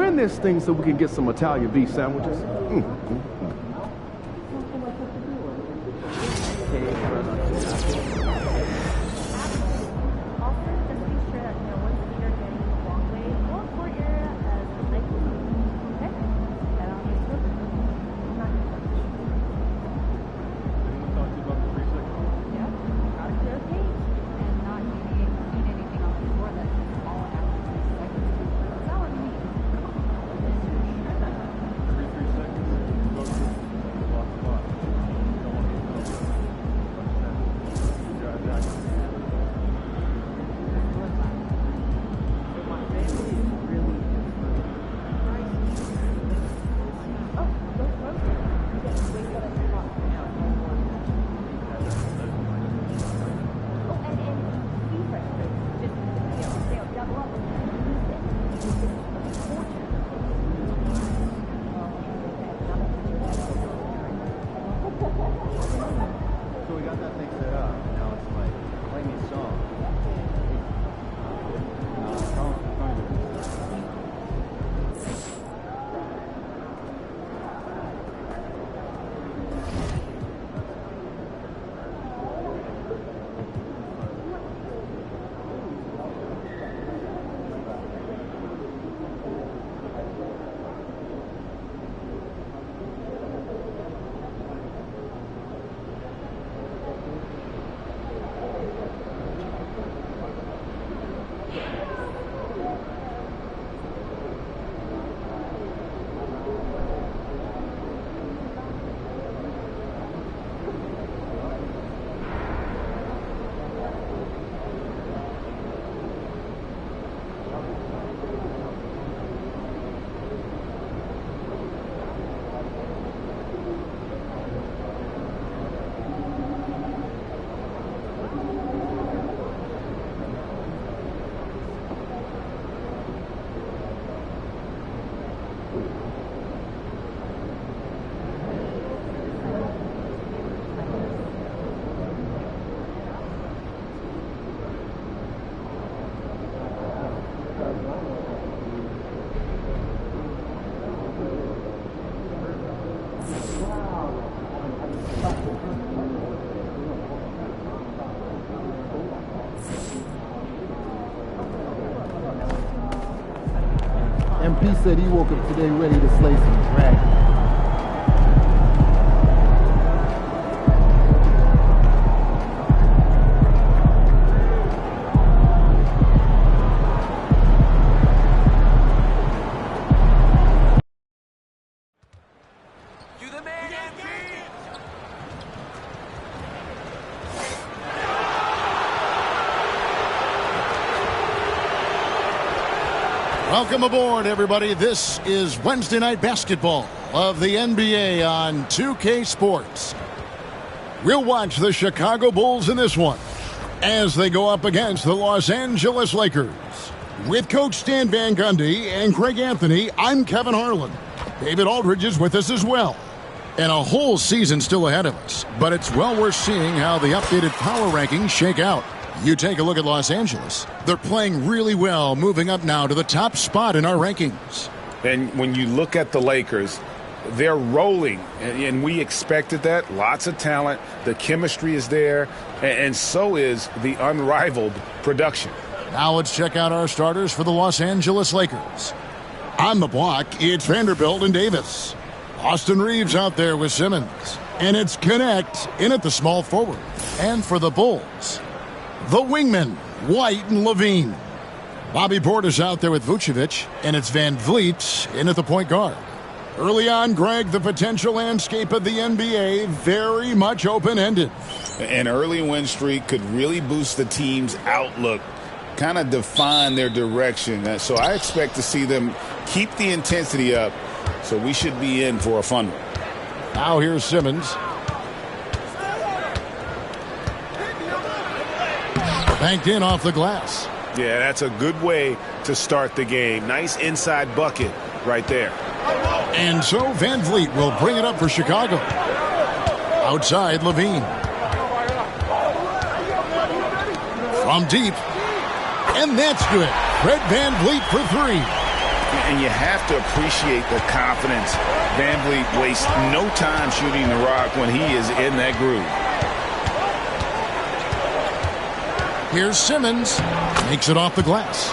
win this thing so we can get some Italian beef sandwiches. MP said he woke up today ready to slay some dragons. Welcome aboard, everybody. This is Wednesday Night Basketball of the NBA on 2K Sports. We'll watch the Chicago Bulls in this one as they go up against the Los Angeles Lakers. With Coach Stan Van Gundy and Greg Anthony, I'm Kevin Harlan. David Aldridge is with us as well. And a whole season still ahead of us, but it's well worth seeing how the updated power rankings shake out. You take a look at Los Angeles. They're playing really well, moving up now to the top spot in our rankings. And when you look at the Lakers, they're rolling, and we expected that. Lots of talent. The chemistry is there, and so is the unrivaled production. Now let's check out our starters for the Los Angeles Lakers. On the block, it's Vanderbilt and Davis. Austin Reeves out there with Simmons. And it's Connect in at the small forward. And for the Bulls, the wingmen, White and Levine. Bobby Portis out there with Vucevic, and it's Van Vliet in at the point guard. Early on, Greg, the potential landscape of the NBA very much open-ended. An early win streak could really boost the team's outlook, kind of define their direction. So I expect to see them keep the intensity up, so we should be in for a fun one. Now here's Simmons. Banked in off the glass. Yeah, that's a good way to start the game. Nice inside bucket right there. And so Van Vliet will bring it up for Chicago. Outside, Levine. From deep. And that's good. Fred Van Vliet for three. And you have to appreciate the confidence. Van Vliet wastes no time shooting the rock when he is in that groove. Here's Simmons. Makes it off the glass.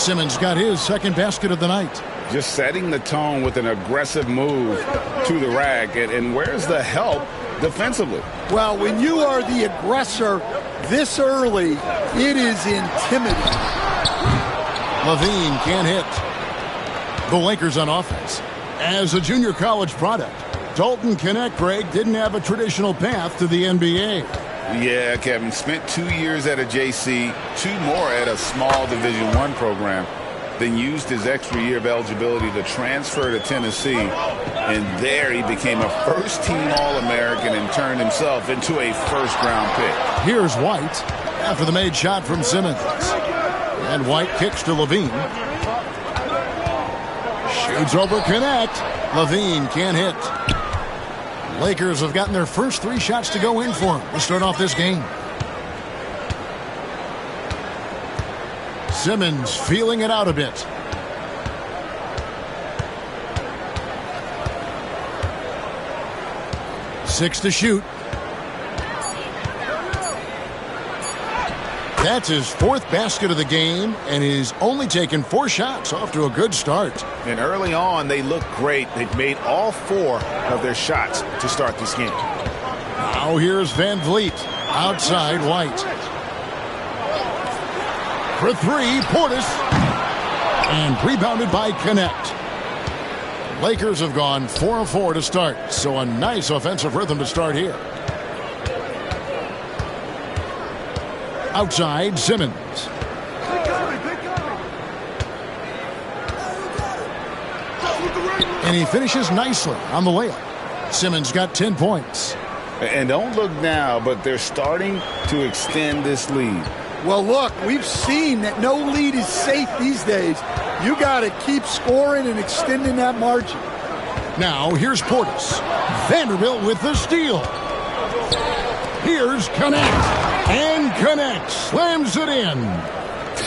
Simmons got his second basket of the night. Just setting the tone with an aggressive move to the rack. And where's the help defensively? Well, when you are the aggressor this early, it is intimidating. Levine can't hit. The Lakers on offense. As a junior college product, Dalton Knecht, Greg, didn't have a traditional path to the NBA. Yeah, Kevin. Spent 2 years at a JC, 2 more at a small Division I program. Then used his extra year of eligibility to transfer to Tennessee. And there he became a first-team All-American and turned himself into a first-round pick. Here's White after the made shot from Simmons. And White kicks to Levine. Shoots over Knecht. Levine can't hit. Lakers have gotten their first 3 shots to go in for him to start off this game. Simmons feeling it out a bit. Six to shoot. That's his 4th basket of the game, and he's only taken 4 shots, off to a good start. And early on, they looked great. They've made all 4 of their shots to start this game. Now here's Van Vliet. Outside White. For 3, Portis. And rebounded by Knecht. Lakers have gone 4 of 4 to start, so a nice offensive rhythm to start here. Outside, Simmons. And he finishes nicely on the layup. Simmons got 10 points. And don't look now, but they're starting to extend this lead. Well, look, we've seen that no lead is safe these days. You got to keep scoring and extending that margin. Now, here's Portis. Vanderbilt with the steal. Here's Knecht. And Knecht slams it in.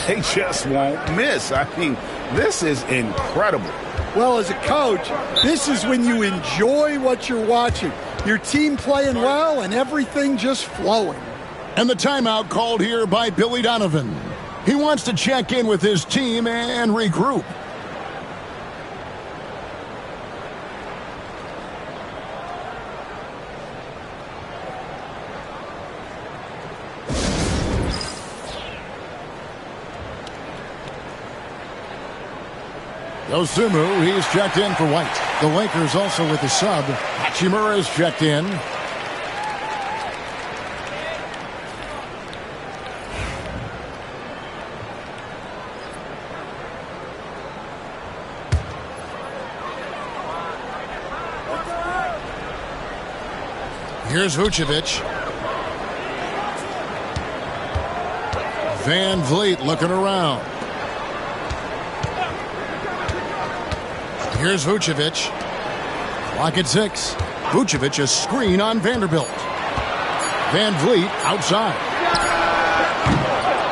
They just won't miss. I mean, this is incredible. Well, as a coach, this is when you enjoy what you're watching. Your team playing well and everything just flowing. And the timeout called here by Billy Donovan. He wants to check in with his team and regroup. Dosunmu, he's checked in for White. The Lakers also with the sub. Hachimura is checked in. Here's Vucevic. Van Vliet looking around. Here's Vucevic. Clock at 6. Vucevic a screen on Vanderbilt. Van Vliet outside.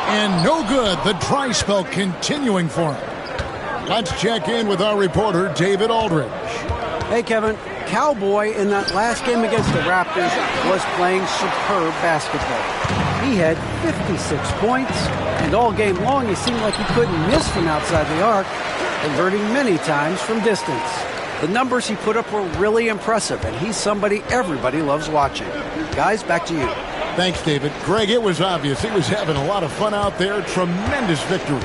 And no good. The dry spell continuing for him. Let's check in with our reporter, David Aldridge. Hey, Kevin. Cowboy in that last game against the Raptors was playing superb basketball. He had 56 points, and all game long he seemed like he couldn't miss from outside the arc, converting many times from distance. The numbers he put up were really impressive, and he's somebody everybody loves watching. Guys, back to you. Thanks, David. Greg, it was obvious he was having a lot of fun out there. Tremendous victory.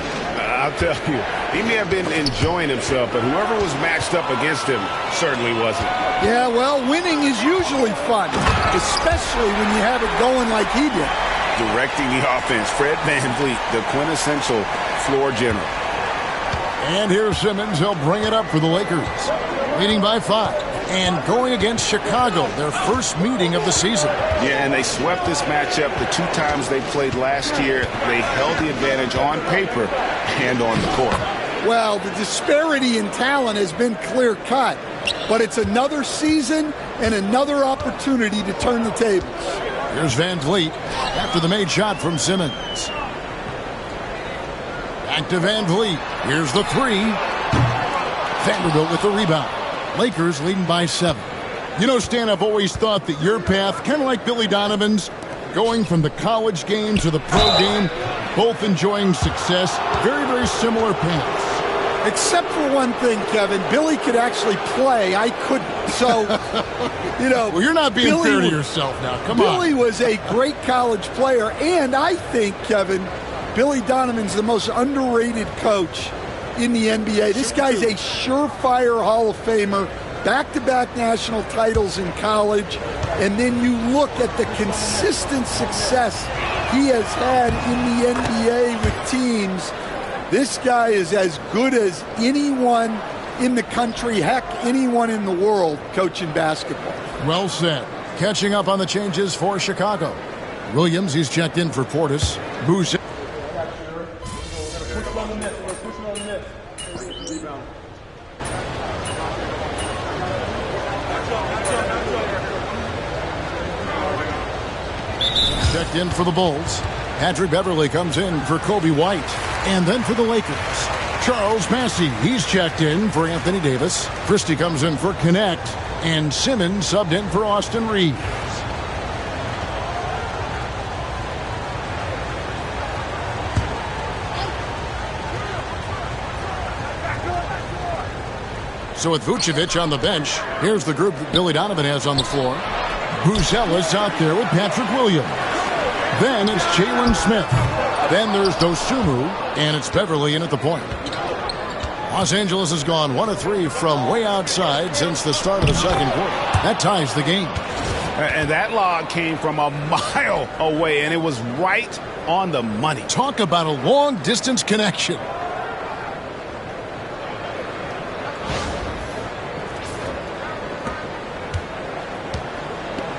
I'll tell you, he may have been enjoying himself, but whoever was matched up against him certainly wasn't. Yeah, well, winning is usually fun, especially when you have it going like he did. Directing the offense, Fred VanVleet, the quintessential floor general. And here's Simmons. He'll bring it up for the Lakers. Leading by 5. And going against Chicago, their first meeting of the season. Yeah, and they swept this matchup the 2 times they played last year. They held the advantage on paper and on the court. Well, the disparity in talent has been clear-cut, but it's another season and another opportunity to turn the tables. Here's Van Vliet after the made shot from Simmons. Back to Van Vliet. Here's the 3. Vanderbilt with the rebound. Lakers leading by 7. You know, Stan, I've always thought that your path, kind of like Billy Donovan's, going from the college game to the pro game, both enjoying success, very, very similar paths. Except for one thing, Kevin. Billy could actually play. I couldn't. So, you know. Well, you're not being fair to yourself now. Come on. Billy was a great college player. And I think, Kevin, Billy Donovan's the most underrated coach in the NBA. This guy's a surefire Hall of Famer. Back-to-back national titles in college. And then you look at the consistent success he has had in the NBA with teams. This guy is as good as anyone in the country, heck, anyone in the world coaching basketball. Well said. Catching up on the changes for Chicago. Williams, he's checked in for Portis. Boozer. Checked in for the Bulls. Patrick Beverly comes in for Kobe White. And then for the Lakers, Charles Massey. He's checked in for Anthony Davis. Christie comes in for Connect. And Simmons subbed in for Austin Reeves. So with Vucevic on the bench, here's the group that Billy Donovan has on the floor. Buzelis out there with Patrick Williams. Then it's Jalen Smith. Then there's Dosunmu, and it's Beverly in at the point. Los Angeles has gone 1 of 3 from way outside since the start of the second quarter. That ties the game. And that log came from a mile away, and it was right on the money. Talk about a long-distance connection.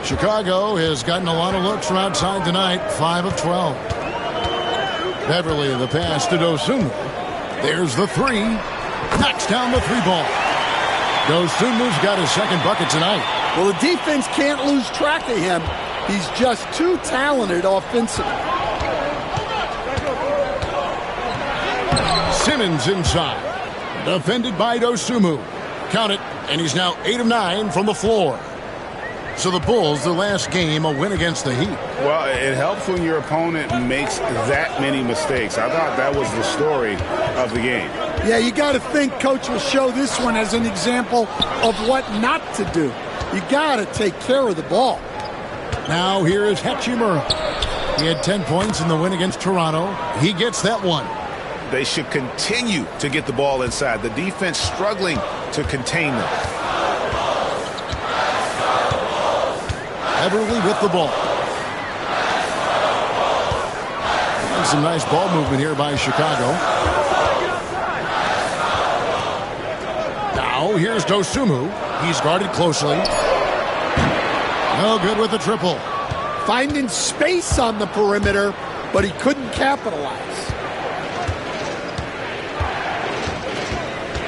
Chicago has gotten a lot of looks from outside tonight, 5 of 12. Beverly, the pass to Dosunmu. There's the 3. Knocks down the 3-ball. Dosunmu's got his second bucket tonight. Well, the defense can't lose track of him. He's just too talented offensively. Simmons inside. Defended by Dosunmu. Count it, and he's now 8 of 9 from the floor. So the Bulls, the last game, a win against the Heat. Well, it helps when your opponent makes that many mistakes. I thought that was the story of the game. Yeah, you got to think Coach will show this one as an example of what not to do. You got to take care of the ball. Now here is Hachimura. He had 10 points in the win against Toronto. He gets that one. They should continue to get the ball inside. The defense struggling to contain them. Beverly with the ball. And some nice ball movement here by Chicago. Now here's Dosunmu. He's guarded closely. No good with the triple. Finding space on the perimeter, but he couldn't capitalize.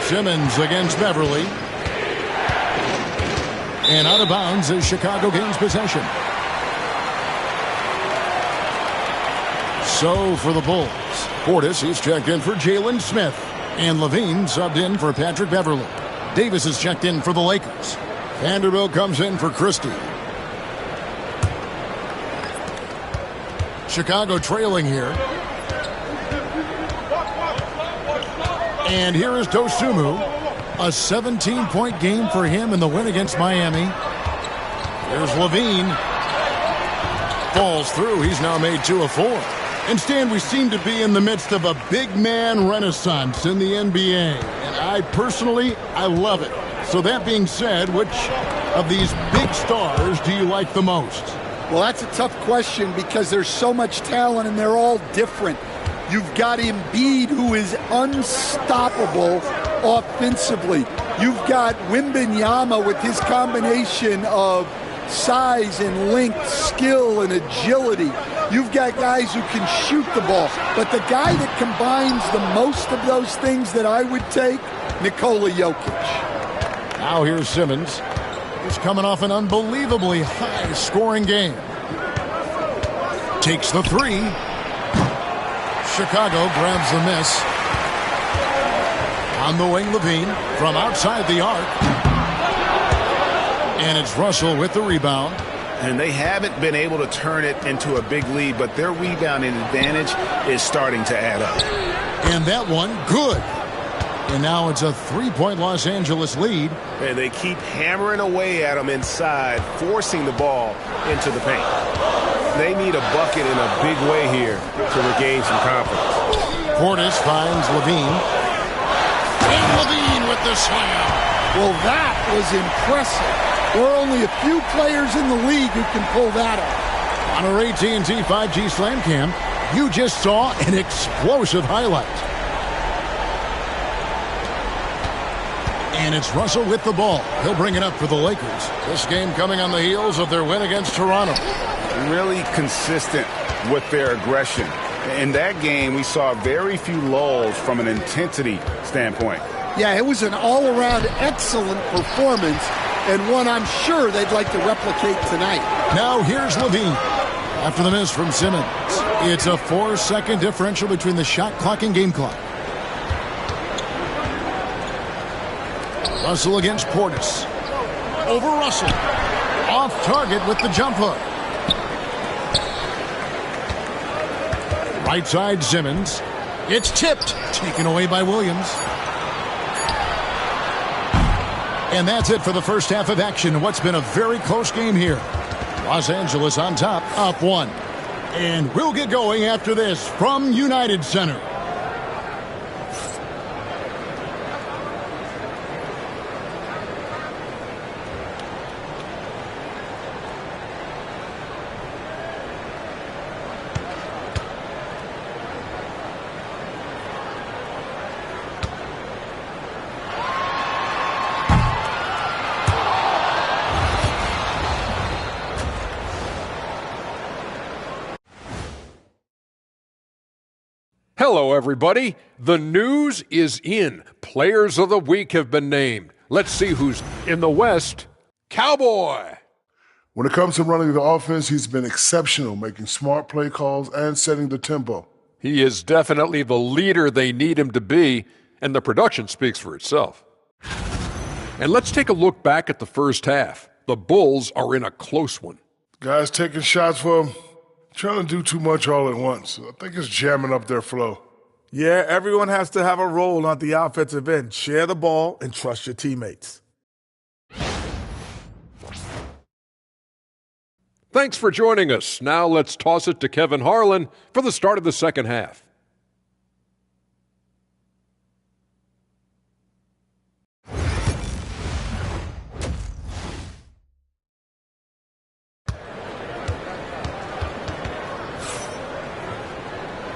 Simmons against Beverly. And out of bounds as Chicago gains possession. So for the Bulls, Portis, he's checked in for Jalen Smith. And Levine subbed in for Patrick Beverly. Davis is checked in for the Lakers. Vanderbilt comes in for Christie. Chicago trailing here. And here is Dosunmu. A 17-point game for him in the win against Miami. Here's Levine. Falls through. He's now made 2 of 4. And Stan, we seem to be in the midst of a big man renaissance in the NBA. And I personally love it. So that being said, which of these big stars do you like the most? Well, that's a tough question because there's so much talent and they're all different. You've got Embiid, who is unstoppable offensively. You've got Wembanyama with his combination of size and length, skill and agility. You've got guys who can shoot the ball. But the guy that combines the most of those things that I would take, Nikola Jokic. Now here's Simmons. He's coming off an unbelievably high-scoring game. Takes the 3. Chicago grabs the miss. On the wing, Levine from outside the arc. And it's Russell with the rebound. And they haven't been able to turn it into a big lead, but their rebounding advantage is starting to add up. And that one, good. And now it's a 3-point Los Angeles lead. And they keep hammering away at them inside, forcing the ball into the paint. They need a bucket in a big way here to regain some confidence. Portis finds Levine. And Levine with the slam. Well, that was impressive. There are only a few players in the league who can pull that off. On our AT&T 5G Slam Cam, you just saw an explosive highlight. And it's Russell with the ball. He'll bring it up for the Lakers. This game coming on the heels of their win against Toronto. Really consistent with their aggression. In that game, we saw very few lulls from an intensity standpoint. Yeah, it was an all-around excellent performance, and one I'm sure they'd like to replicate tonight. Now here's Levine. After the miss from Simmons, it's a 4-second differential between the shot clock and game clock. Russell against Portis. Over Russell. Off target with the jump hook. Right side Simmons. It's tipped. Taken away by Williams. And that's it for the first half of action. What's been a very close game here. Los Angeles on top, up 1. And we'll get going after this from United Center. Hello, everybody. The news is in. Players of the week have been named. Let's see who's in the West. Cowboy. When it comes to running the offense, he's been exceptional, making smart play calls and setting the tempo. He is definitely the leader they need him to be, and the production speaks for itself. And let's take a look back at the first half. The Bulls are in a close one. Guys taking shots for him. Trying to do too much all at once. I think it's jamming up their flow. Yeah, everyone has to have a role on the offensive end. Share the ball and trust your teammates. Thanks for joining us. Now let's toss it to Kevin Harlan for the start of the second half.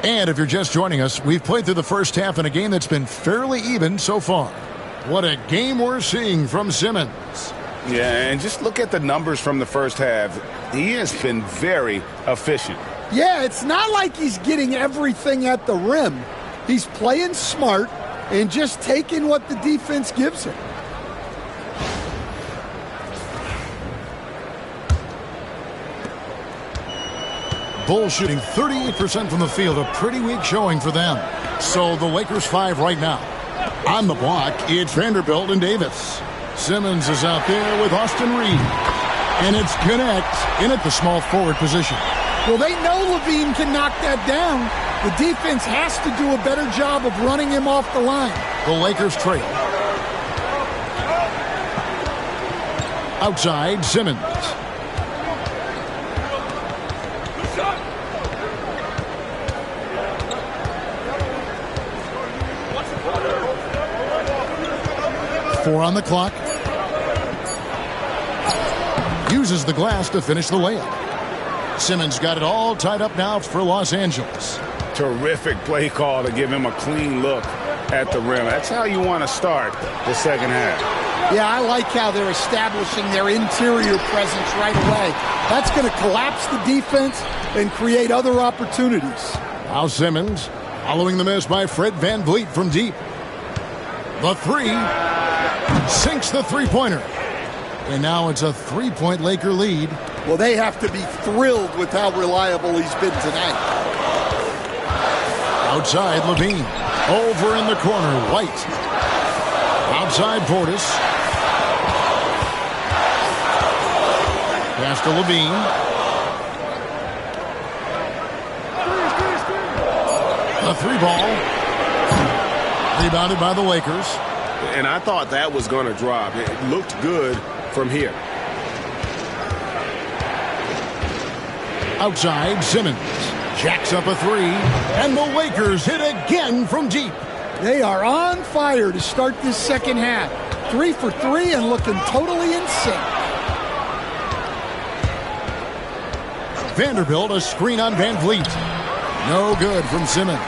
And if you're just joining us, we've played through the first half in a game that's been fairly even so far. What a game we're seeing from Simmons. Yeah, and just look at the numbers from the first half. He has been very efficient. Yeah, it's not like he's getting everything at the rim. He's playing smart and just taking what the defense gives him. Bulls shooting 38% from the field, a pretty weak showing for them. So the Lakers 5 right now. On the block, it's Vanderbilt and Davis. Simmons is out there with Austin Reed. And it's Connect in at the small forward position. Well, they know Levine can knock that down. The defense has to do a better job of running him off the line. The Lakers trail. Outside, Simmons. Four on the clock. Uses the glass to finish the layup. Simmons got it all tied up now for Los Angeles. Terrific play call to give him a clean look at the rim. That's how you want to start the second half. Yeah, I like how they're establishing their interior presence right away. That's going to collapse the defense and create other opportunities. Now Simmons following the miss by Fred VanVleet from deep. The three sinks the three-pointer. And now it's a three-point Laker lead. Well, they have to be thrilled with how reliable he's been tonight. Outside, Levine. Over in the corner, White. Outside Portis. Pass to Levine. A 3-ball. Rebounded by the Lakers. And I thought that was going to drop. It looked good from here. Outside, Simmons jacks up a 3, and the Lakers hit again from deep. They are on fire to start this second half. 3 for 3 and looking totally in sync. Vanderbilt, a screen on Van Vliet. No good from Simmons.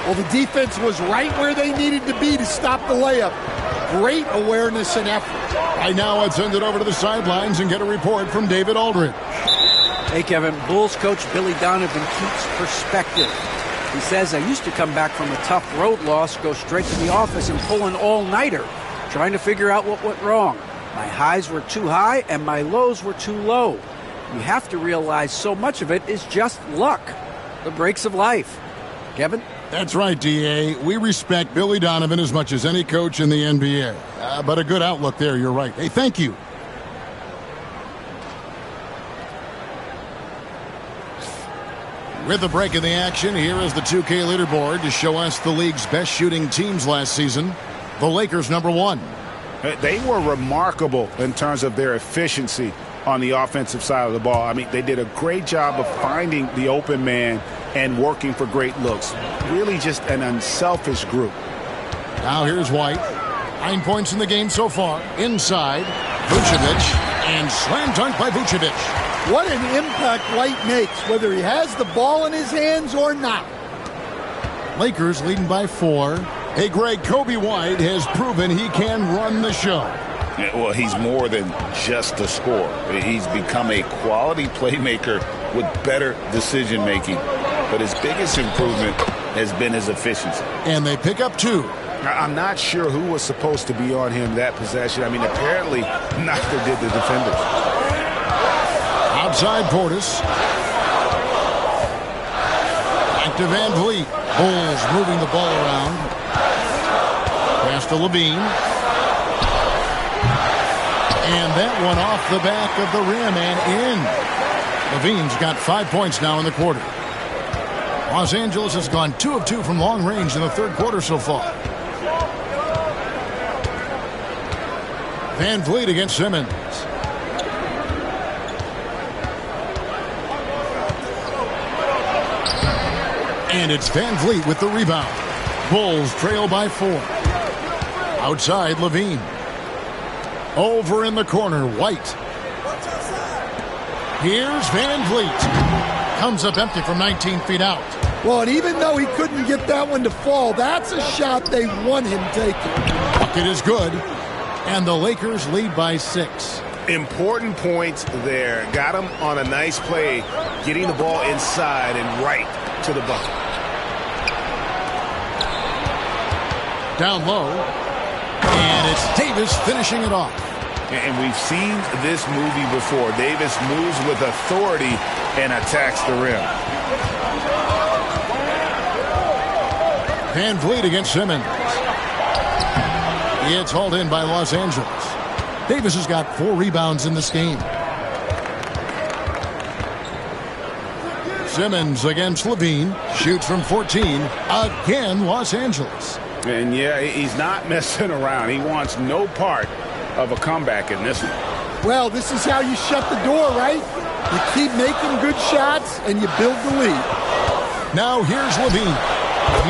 Well, the defense was right where they needed to be to stop the layup. Great awareness and effort. Right now, let's send it over to the sidelines and get a report from David Aldridge. Hey, Kevin, Bulls coach Billy Donovan keeps perspective. He says, I used to come back from a tough road loss, go straight to the office and pull an all-nighter, trying to figure out what went wrong. My highs were too high and my lows were too low. You have to realize so much of it is just luck, the breaks of life. Kevin? That's right, D.A. We respect Billy Donovan as much as any coach in the NBA. But a good outlook there, you're right. Hey, thank you. With a break in the action, here is the 2K leaderboard to show us the league's best shooting teams last season. The Lakers, number 1. They were remarkable in terms of their efficiency on the offensive side of the ball. I mean, they did a great job of finding the open man and working for great looks. Really just an unselfish group. Now here's White. 9 points in the game so far. Inside, Vucevic, and slam dunk by Vucevic. What an impact White makes, whether he has the ball in his hands or not. Lakers leading by 4. Hey, Greg, Kobe White has proven he can run the show. Yeah, well, he's more than just a scorer. He's become a quality playmaker with better decision-making. But his biggest improvement has been his efficiency. And they pick up 2. I'm not sure who was supposed to be on him that possession. I mean, apparently neither did the defenders. Outside Portis. Back to Van Vliet. Bulls moving the ball around. Pass to Levine. And that one off the back of the rim and in. Levine's got 5 points now in the quarter. Los Angeles has gone 2 of 2 from long range in the third quarter so far. Van Vliet against Simmons. And it's Van Vliet with the rebound. Bulls trail by 4. Outside, Levine. Over in the corner, White. Here's Van Vliet. Comes up empty from 19 feet out. Well, and even though he couldn't get that one to fall, that's a shot they want him taking. Bucket is good. And the Lakers lead by 6. Important points there. Got him on a nice play, getting the ball inside and right to the bucket. Down low. And it's Davis finishing it off. And we've seen this movie before. Davis moves with authority and attacks the rim. Van Vliet against Simmons. It's hauled in by Los Angeles. Davis has got 4 rebounds in this game. Simmons against Levine. Shoots from 14. Again, Los Angeles. And yeah, he's not messing around. He wants no part of a comeback in this one. Well, this is how you shut the door, right? You keep making good shots and you build the lead. Now here's Levine.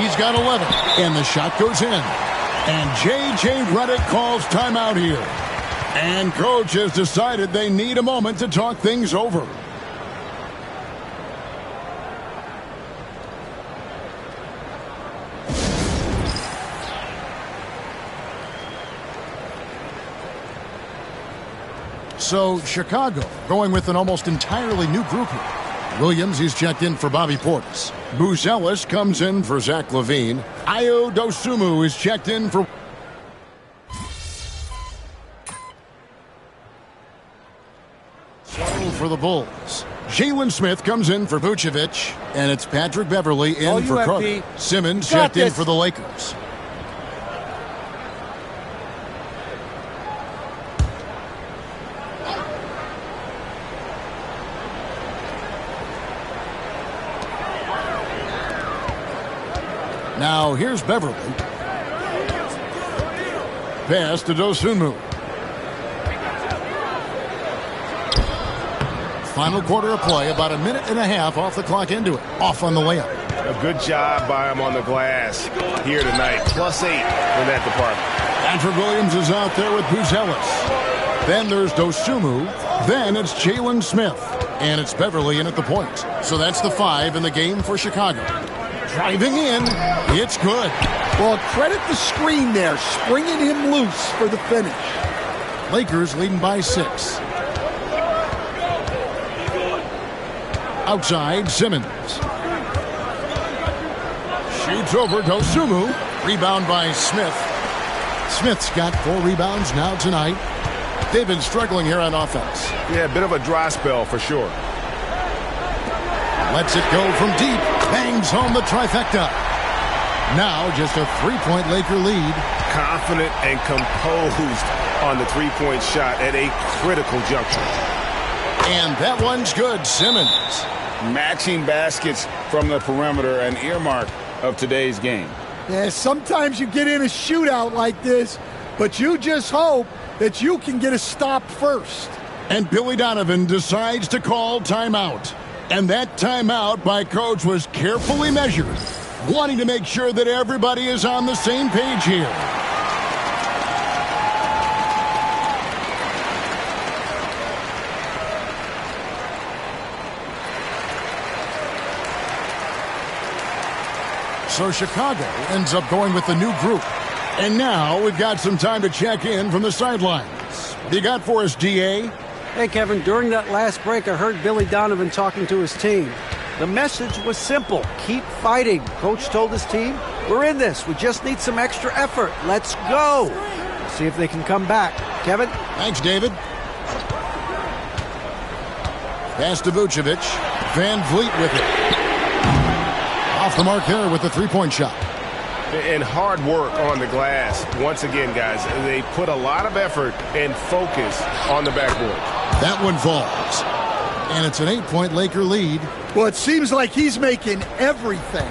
He's got 11, and the shot goes in. And J.J. Redick calls timeout here. And coach has decided they need a moment to talk things over. So Chicago going with an almost entirely new group here. Williams, he's checked in for Bobby Portis. Buzelis comes in for Zach LaVine. Ayo Dosunmu is checked in for... So for the Bulls, Jalen Smith comes in for Vucevic, and it's Patrick Beverly in for Carter. Simmons checked in for the Lakers. Now here's Beverly. Pass to Dosunmu. Final quarter of play, about a minute and a half off the clock into it. Off on the layup. A good job by him on the glass here tonight. +8 in that department. Patrick Williams is out there with Buzelis. Then there's Dosunmu. Then it's Jalen Smith. And it's Beverly in at the point. So that's the 5 in the game for Chicago. Driving in. It's good. Well, credit the screen there, springing him loose for the finish. Lakers leading by 6. Outside, Simmons. Shoots over Dosunmu. Rebound by Smith. Smith's got 4 rebounds now tonight. They've been struggling here on offense. Yeah, a bit of a dry spell for sure. Lets it go from deep. Bangs home the trifecta. Now just a 3-point Laker lead. Confident and composed on the 3-point shot at a critical juncture. And that one's good. Simmons. Matching baskets from the perimeter, an earmark of today's game. Yeah, sometimes you get in a shootout like this, but you just hope that you can get a stop first. And Billy Donovan decides to call timeout. And that timeout by Coach was carefully measured, wanting to make sure that everybody is on the same page here. So Chicago ends up going with the new group. And now we've got some time to check in from the sidelines. What do you got for us, DA? Hey, Kevin, during that last break, I heard Billy Donovan talking to his team. The message was simple. Keep fighting. Coach told his team, we're in this. We just need some extra effort. Let's go. See if they can come back. Kevin? Thanks, David. Pass to Vucevic. Van Vliet with it. Off the mark there with the 3-point shot. And hard work on the glass. Once again, guys, they put a lot of effort and focus on the backboard. That one falls. And it's an 8-point Laker lead. Well, it seems like he's making everything.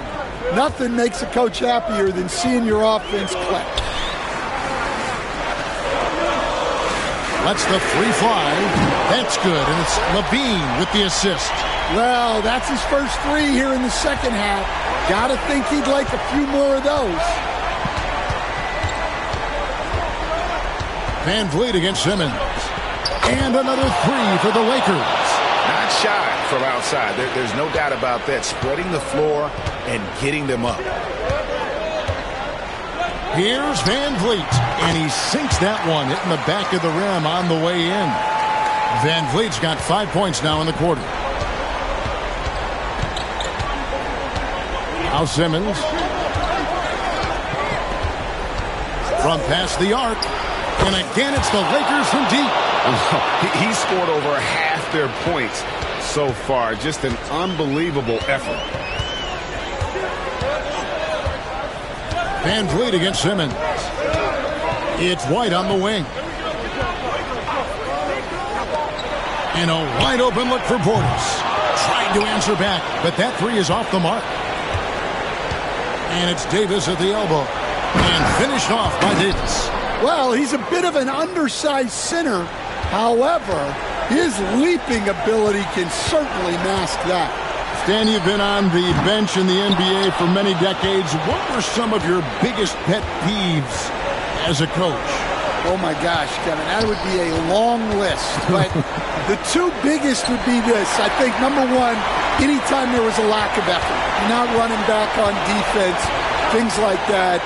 Nothing makes a coach happier than seeing your offense click. Lets the 3 fly. That's good. And it's Levine with the assist. Well, that's his first 3 here in the second half. Gotta think he'd like a few more of those. Van Vliet against Simmons. And another 3 for the Lakers. Not shy from outside. There's no doubt about that. Spreading the floor and getting them up. Here's Van Vliet. And he sinks that one, hitting the back of the rim on the way in. Van Vliet's got 5 points now in the quarter. Now Simmons. From past the arc. And again, it's the Lakers from deep. He scored over half their points so far. Just an unbelievable effort. Van Vliet against Simmons. It's White on the wing. And a wide open look for Portis. Trying to answer back, but that 3 is off the mark. And it's Davis at the elbow. And finished off by Davis. Well, he's a bit of an undersized center. However, his leaping ability can certainly mask that. Stan, you've been on the bench in the NBA for many decades. What were some of your biggest pet peeves as a coach? Oh, my gosh, Kevin, that would be a long list. But the 2 biggest would be this. I think, number 1, anytime there was a lack of effort, not running back on defense, things like that,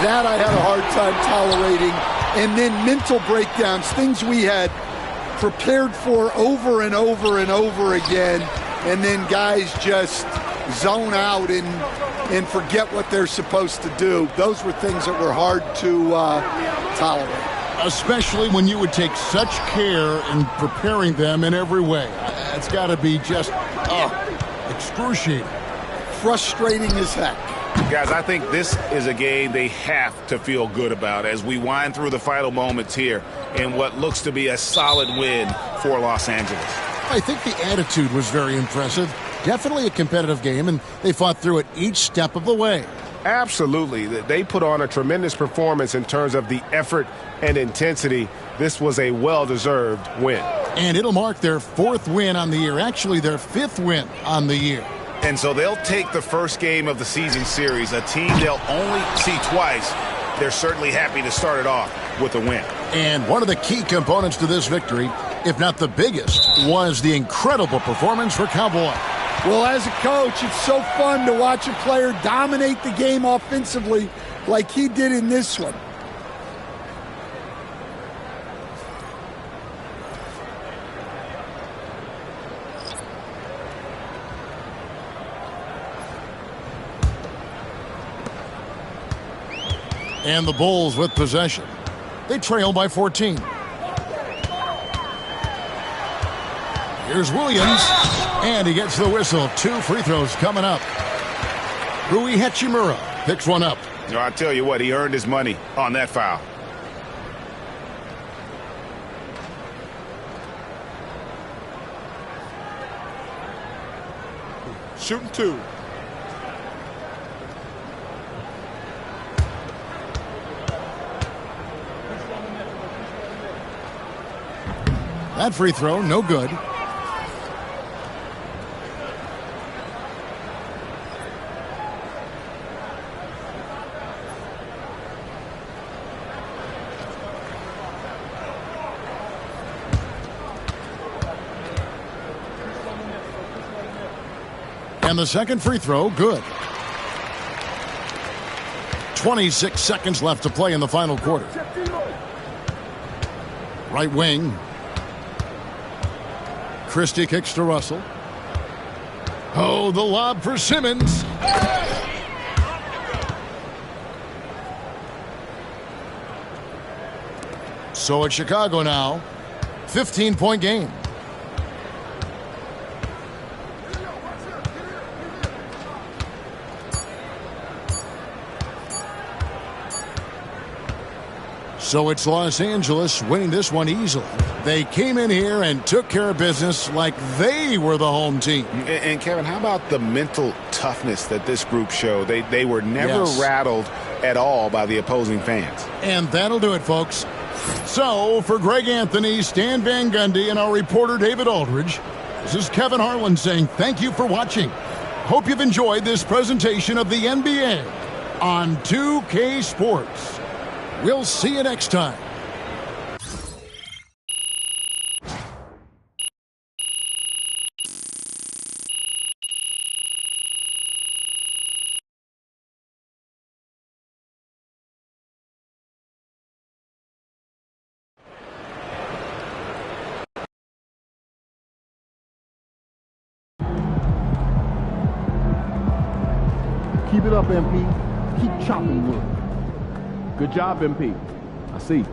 that I had a hard time tolerating. And then mental breakdowns, things we had prepared for over and over and over again, and then guys just zone out and forget what they're supposed to do. Those were things that were hard to tolerate. Especially when you would take such care in preparing them in every way. It's got to be just excruciating. Frustrating as heck. Guys, I think this is a game they have to feel good about as we wind through the final moments here in what looks to be a solid win for Los Angeles. I think the attitude was very impressive. Definitely a competitive game, and they fought through it each step of the way. Absolutely. They put on a tremendous performance in terms of the effort and intensity. This was a well-deserved win. And it'll mark their 4th win on the year, actually their 5th win on the year. And so they'll take the first game of the season series, a team they'll only see twice. They're certainly happy to start it off with a win. And one of the key components to this victory, if not the biggest, was the incredible performance for Cowboy. Well, as a coach, it's so fun to watch a player dominate the game offensively like he did in this one. And the Bulls with possession. They trail by 14. Here's Williams, and he gets the whistle. 2 free throws coming up. Rui Hachimura picks one up. You know, I tell you what, he earned his money on that foul. Shooting 2. That free throw, no good. And the second free throw, good. 26 seconds left to play in the final quarter. Right wing. Christie kicks to Russell. Oh, the lob for Simmons. So it's Chicago now. 15-point game. So it's Los Angeles winning this one easily. They came in here and took care of business like they were the home team. And Kevin, how about the mental toughness that this group showed? They were never rattled at all by the opposing fans. And that'll do it, folks. So for Greg Anthony, Stan Van Gundy, and our reporter David Aldridge, this is Kevin Harlan saying thank you for watching. Hope you've enjoyed this presentation of the NBA on 2K Sports. We'll see you next time. Keep it up, MP. Keep chopping wood. Good job, MP. I see.